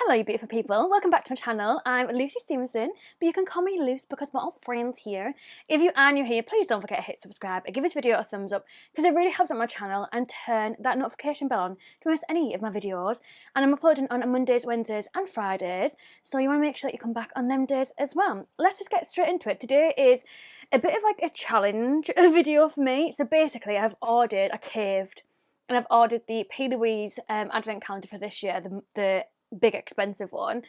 Hello you beautiful people, welcome back to my channel. I'm LuceStephenson, but you can call me Luce because we're all friends here. If you are new here, please don't forget to hit subscribe and give this video a thumbs up because it really helps out my channel, and turn that notification bell on to miss any of my videos. And I'm uploading on Mondays, Wednesdays and Fridays, so you want to make sure that you come back on them days as well. Let's just get straight into it. Today is a bit of like a challenge video for me. So basically I caved and I've ordered the p.louise advent calendar for this year, the big expensive one.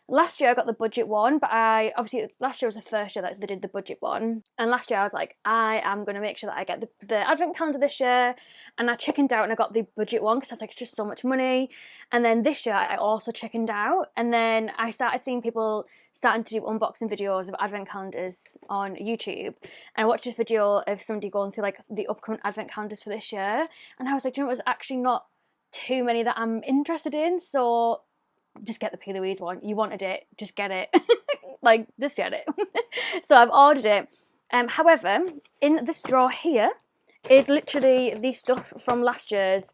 Last year I got the budget one, but obviously last year was the first year that they did the budget one, and last year I was like, I am going to make sure that I get the advent calendar this year, and I chickened out and I got the budget one because I was like, it's just so much money. And then this year I also chickened out, and then I started seeing people starting to do unboxing videos of advent calendars on YouTube, and I watched this video of somebody going through like the upcoming advent calendars for this year, and I was like, do you know, it was actually not too many that I'm interested in, so just get the p.louise one. You wanted it, just get it. Like, just get it. So I've ordered it. However, in this drawer here is literally the stuff from last year's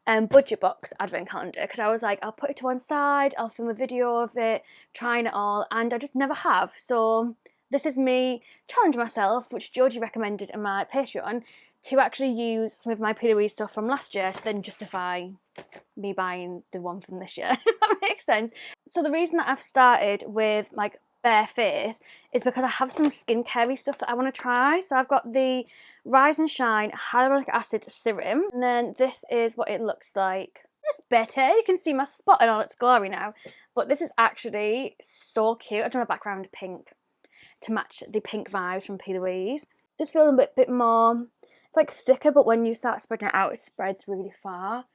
budget box advent calendar, because I was like, I'll put it to one side, I'll film a video of it, trying it all, and I just never have. So this is me challenging myself, which Georgie recommended in my Patreon, to actually use some of my p.louise stuff from last year to then justify me buying the one from this year. If that makes sense. So the reason that I've started with like bare face is because I have some skincare stuff that I want to try. So I've got the Rise and Shine Hyaluronic Acid Serum, and then this is what it looks like. It's better. You can see my spot in all its glory now, but this is actually so cute. I've done my background pink to match the pink vibes from p.louise. Just feeling a bit more, it's like thicker, but when you start spreading it out, it spreads really far,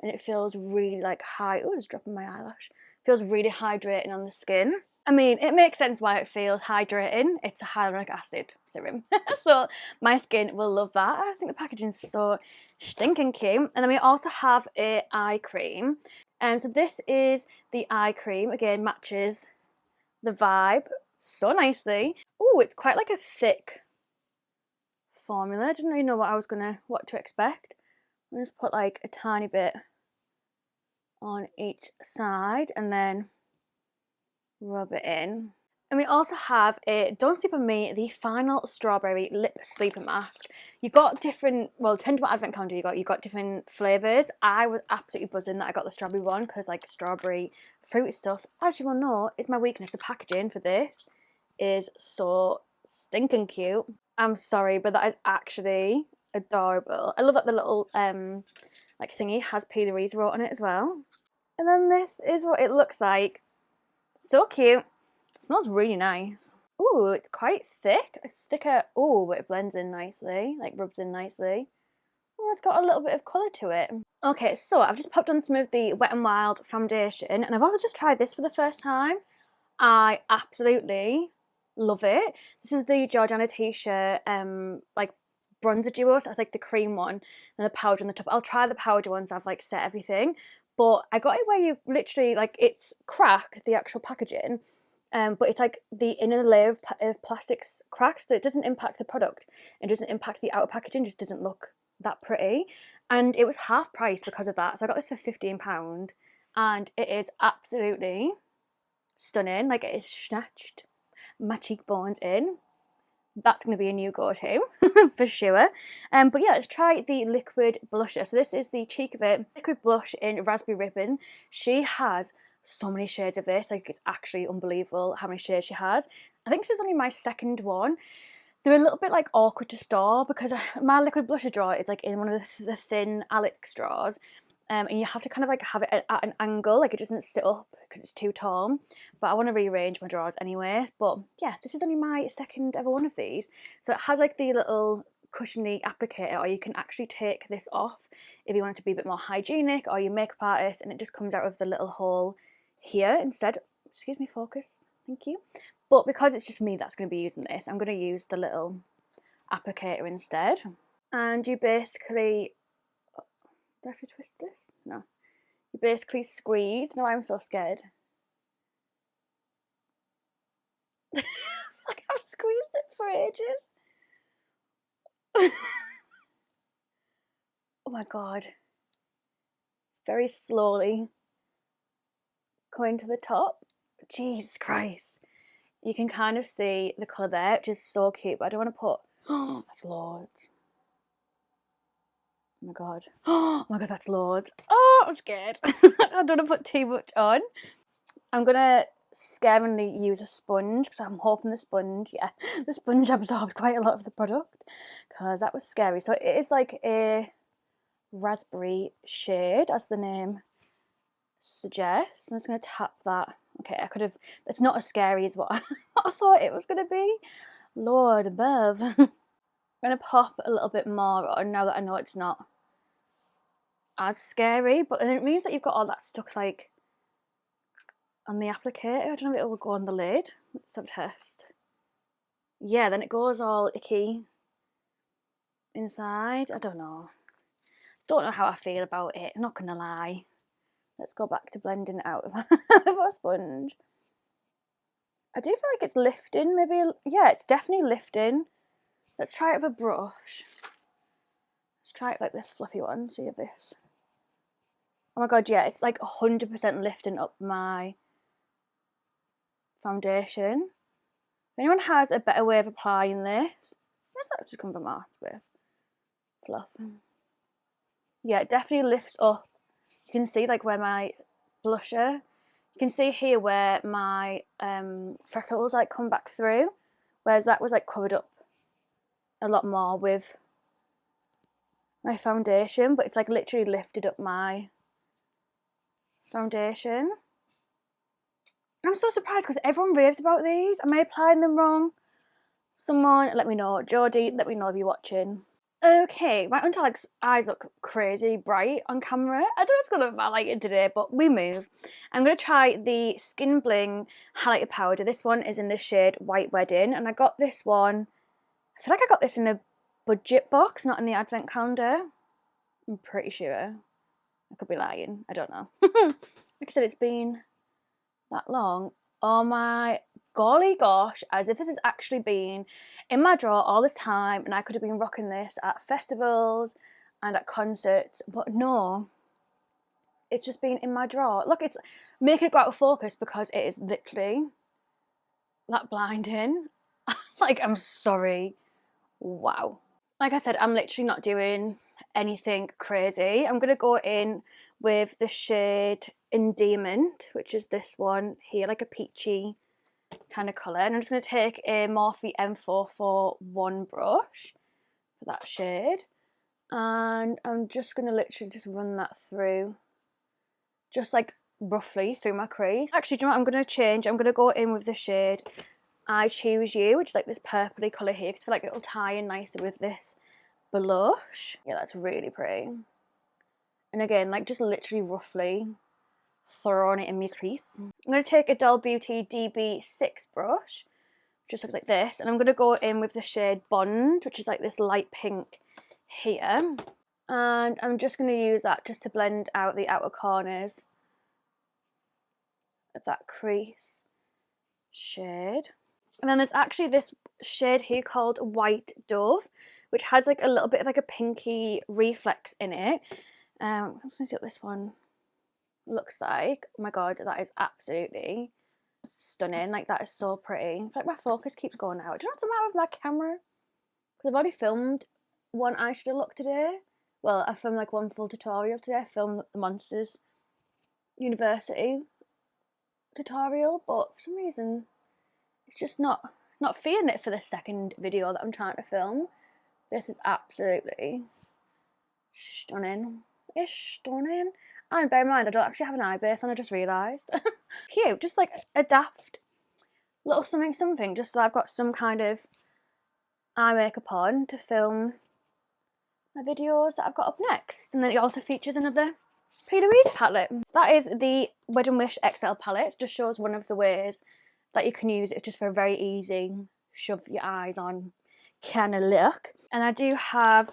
and it feels really like high. Oh, it's dropping my eyelash. It feels really hydrating on the skin. I mean, it makes sense why it feels hydrating. It's a hyaluronic acid serum, so my skin will love that. I think the packaging's so stinking cute. And then we also have a eye cream, and so this is the eye cream. Again, matches the vibe so nicely. Oh, it's quite like a thick formula. I didn't really know what to expect. I'm just put like a tiny bit on each side and then rub it in. And we also have a Don't Sleep On Me, the final strawberry lip sleeping mask. You got different, well, depending on what advent calendar you got different flavours. I was absolutely buzzing that I got the strawberry one, because like strawberry fruity stuff, as you will know, is my weakness. The packaging for this is so stinking cute. I'm sorry, but that is actually adorable. I love that the little like thingy has p.louise wrote on it as well. And then this is what it looks like. So cute. It smells really nice. Ooh, it's quite thick. A sticker. Ooh, but it blends in nicely, like rubs in nicely. Oh, it's got a little bit of colour to it. Okay, so I've just popped on some of the Wet n Wild foundation, and I've also just tried this for the first time. I absolutely love it. This is the Georgiana T-shirt like bronzer duo, so it's like the cream one and the powder on the top. I'll try the powder once I've like set everything, but I got it where you literally like, it's cracked, the actual packaging, but it's like the inner layer of plastic's cracked, so it doesn't impact the product, it doesn't impact the outer packaging, just doesn't look that pretty. And it was half price because of that, so I got this for £15, and it is absolutely stunning. Like, it is snatched my cheekbones in. That's going to be a new go-to for sure. But yeah, let's try the liquid blusher. So this is the cheek of it, liquid blush in Raspberry Ribbon. She has so many shades of this, like it's actually unbelievable how many shades she has. I think this is only my second one. They're a little bit like awkward to store because my liquid blusher drawer is like in one of the thin Alex drawers. And you have to kind of like have it at an angle, like it doesn't sit up because it's too tall. But I want to rearrange my drawers anyway. But yeah, this is only my second ever one of these. So it has like the little cushiony applicator, or you can actually take this off if you want it to be a bit more hygienic, or you're a makeup artist, and it just comes out of the little hole here instead. Excuse me, focus. Thank you. But because it's just me that's going to be using this, I'm going to use the little applicator instead. And you basically... Do I have to twist this? No. You basically squeeze. No, I'm so scared. I feel like I've squeezed it for ages. Oh my god. Very slowly coming to the top. Jesus Christ. You can kind of see the colour there, which is so cute, but I don't want to put... Oh, that's loads. Oh my god. Oh my god, that's loads. Oh, I'm scared. I don't want to put too much on. I'm going to scarily use a sponge, because I'm hoping the sponge absorbed quite a lot of the product, because that was scary. So it is like a raspberry shade, as the name suggests. I'm just going to tap that. Okay, I could have... It's not as scary as what I thought it was going to be. Lord above. I'm going to pop a little bit more on now that I know it's not as scary, but then it means that you've got all that stuck like on the applicator. I don't know if it will go on the lid. Let's have a test. Yeah, then it goes all icky inside. I don't know. Don't know how I feel about it, I'm not going to lie. Let's go back to blending it out with a sponge. I do feel like it's lifting, maybe. Yeah, it's definitely lifting. Let's try it with a brush. Let's try it like this fluffy one. See if this... Oh my god, yeah, it's like 100% lifting up my foundation. If anyone has a better way of applying this, let's not just come from off with fluff. Yeah, it definitely lifts up. You can see like where my blusher, you can see here where my freckles like come back through, whereas that was like covered up a lot more with my foundation, but it's like literally lifted up my foundation. I'm so surprised because everyone raves about these. Am I applying them wrong? Someone let me know. Jodie, let me know if you're watching. Okay, my under eyes look crazy bright on camera. I don't know what's going on with my lighting today, but we move. I'm going to try the Skin Bling highlighter powder. This one is in the shade White Wedding, and I got this one, I feel like I got this in a budget box, not in the advent calendar. I'm pretty sure. I could be lying, I don't know. Like I said, it's been that long. Oh my golly gosh, as if this has actually been in my drawer all this time and I could have been rocking this at festivals and at concerts, but no, it's just been in my drawer. Look, it's making it go out of focus because it is literally that blinding. Like, I'm sorry. Wow. Like I said, I'm literally not doing anything crazy. I'm going to go in with the shade Endearment, which is this one here, like a peachy kind of colour. And I'm just going to take a Morphe M441 brush for that shade. And I'm just going to literally just run that through, just like roughly through my crease. Actually, do you know what I'm going to change? I'm going to go in with the shade I Choose You, which is like this purpley colour here, because I feel like it'll tie in nicer with this blush. Yeah, that's really pretty. And again, like just literally roughly throwing it in my crease. I'm going to take a Doll Beauty DB6 brush, just looks like this, and I'm going to go in with the shade Bond, which is like this light pink here. And I'm just going to use that just to blend out the outer corners of that crease shade. And then there's actually this shade here called White Dove, which has like a little bit of like a pinky reflex in it. I'm just going to see what this one looks like. Oh my god, that is absolutely stunning. Like, that is so pretty. I feel like my focus keeps going out. Do you know what's the matter with my camera? Because I've already filmed one eyeshadow look today. Well, I filmed like one full tutorial today. I filmed the Monsters University tutorial, but for some reason it's just not feeling it for the second video that I'm trying to film. This is absolutely stunning. It's stunning. And bear in mind, I don't actually have an eye base on, I just realised. Cute, just like a daft little something, just so I've got some kind of eye makeup on to film my videos that I've got up next. And then it also features another p.louise palette. So that is the Wedding Wish XL palette. It just shows one of the ways that you can use it just for a very easy shove your eyes on kind of look. And I do have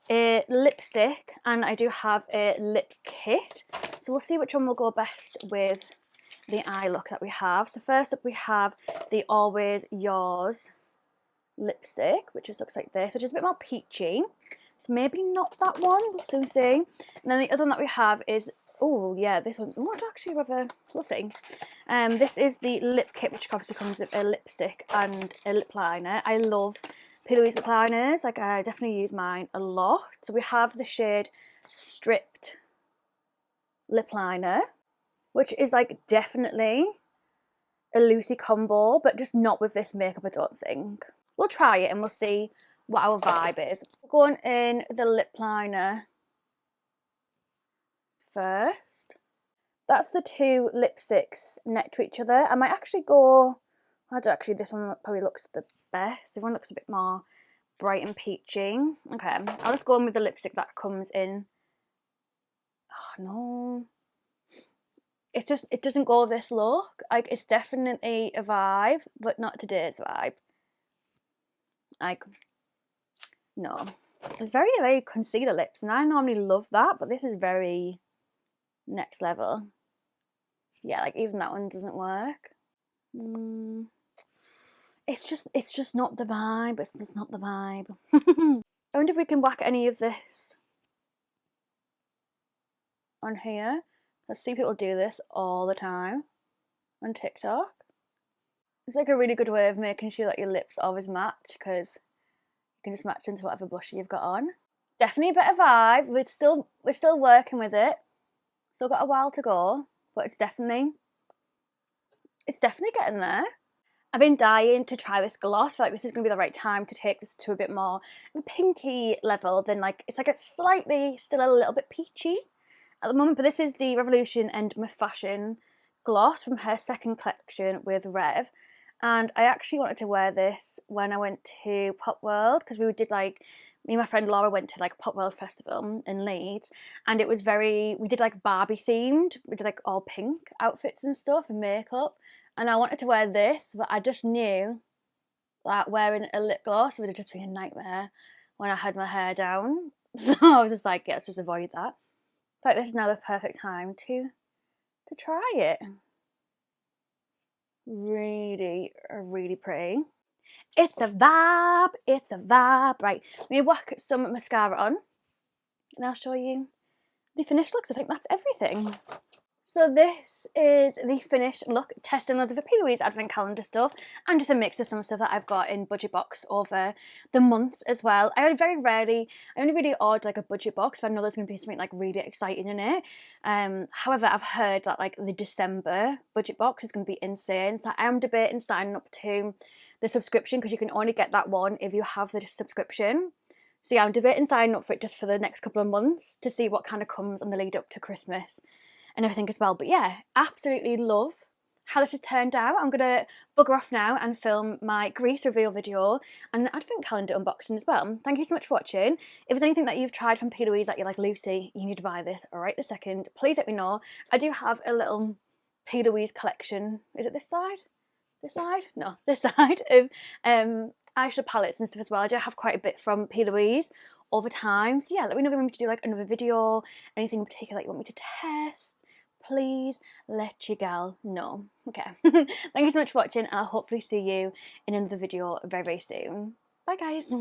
a lipstick and I do have a lip kit. So we'll see which one will go best with the eye look that we have. So first up we have the Always Yours lipstick, which just looks like this, which is a bit more peachy. So maybe not that one, we'll soon see. And then the other one that we have is Oh yeah, this one, what actually whether, we'll see. This is the lip kit, which obviously comes with a lipstick and a lip liner. I love Plouise lip liners, like I definitely use mine a lot. So we have the shade Stripped lip liner, which is like definitely a Lucy combo, but just not with this makeup, I don't think. We'll try it and we'll see what our vibe is. We're going in the lip liner first. That's the two lipsticks next to each other. I might actually go, I don't actually, this one probably looks the best. This one looks a bit more bright and peachy. Okay, I'll just go in with the lipstick that comes in. Oh no. It's just, it doesn't go this look. Like, it's definitely a vibe, but not today's vibe. Like, no. It's very, very concealer lips, and I normally love that, but this is very next level. Yeah, like even that one doesn't work. It's just not the vibe. It's just not the vibe. I wonder if we can whack any of this on here. I see people do this all the time on TikTok. It's like a really good way of making sure that your lips always match, because you can just match into whatever blush you've got on. Definitely a bit of vibe. We're still working with it. Still got a while to go, but it's definitely getting there. I've been dying to try this gloss. I feel like this is going to be the right time to take this to a bit more of a pinky level than like, it's like it's slightly still a little bit peachy at the moment, but this is the Revolution and My Fashion gloss from her second collection with Rev. And I actually wanted to wear this when I went to Pop World, because we did like, me and my friend Laura went to like Pop World Festival in Leeds, and it was very, we did like Barbie themed. We did like all pink outfits and stuff and makeup. And I wanted to wear this, but I just knew that wearing a lip gloss would have just been a nightmare when I had my hair down. So I was just like, yeah, let's just avoid that. Like, this is now the perfect time to try it. Really, really pretty. It's a vibe, it's a vibe. Right, let me whack some mascara on and I'll show you the finished looks. I think that's everything. So this is the finished look, testing loads of the p.louise advent calendar stuff and just a mix of some stuff that I've got in budget box over the months as well. I only really order like a budget box if I know there's going to be something like really exciting in it. However, I've heard that like the December budget box is going to be insane, so I am debating signing up to the subscription, because you can only get that one if you have the subscription. So yeah, I'm debating signing up for it just for the next couple of months to see what kind of comes on the lead up to Christmas and everything as well. But yeah, absolutely love how this has turned out. I'm gonna bugger off now and film my Grease reveal video and an advent calendar unboxing as well. Thank you so much for watching. If there's anything that you've tried from p.louise that you're like, Lucy, you need to buy this right this second, please let me know. I do have a little p.louise collection. Is it this side? This side? No, this side of eyeshadow palettes and stuff as well. I do have quite a bit from p.louise over time. So yeah, let me know if you want me to do like another video, anything in particular that you want me to test. Please let your gal know. Okay. Thank you so much for watching, and I'll hopefully see you in another video very, very soon. Bye guys.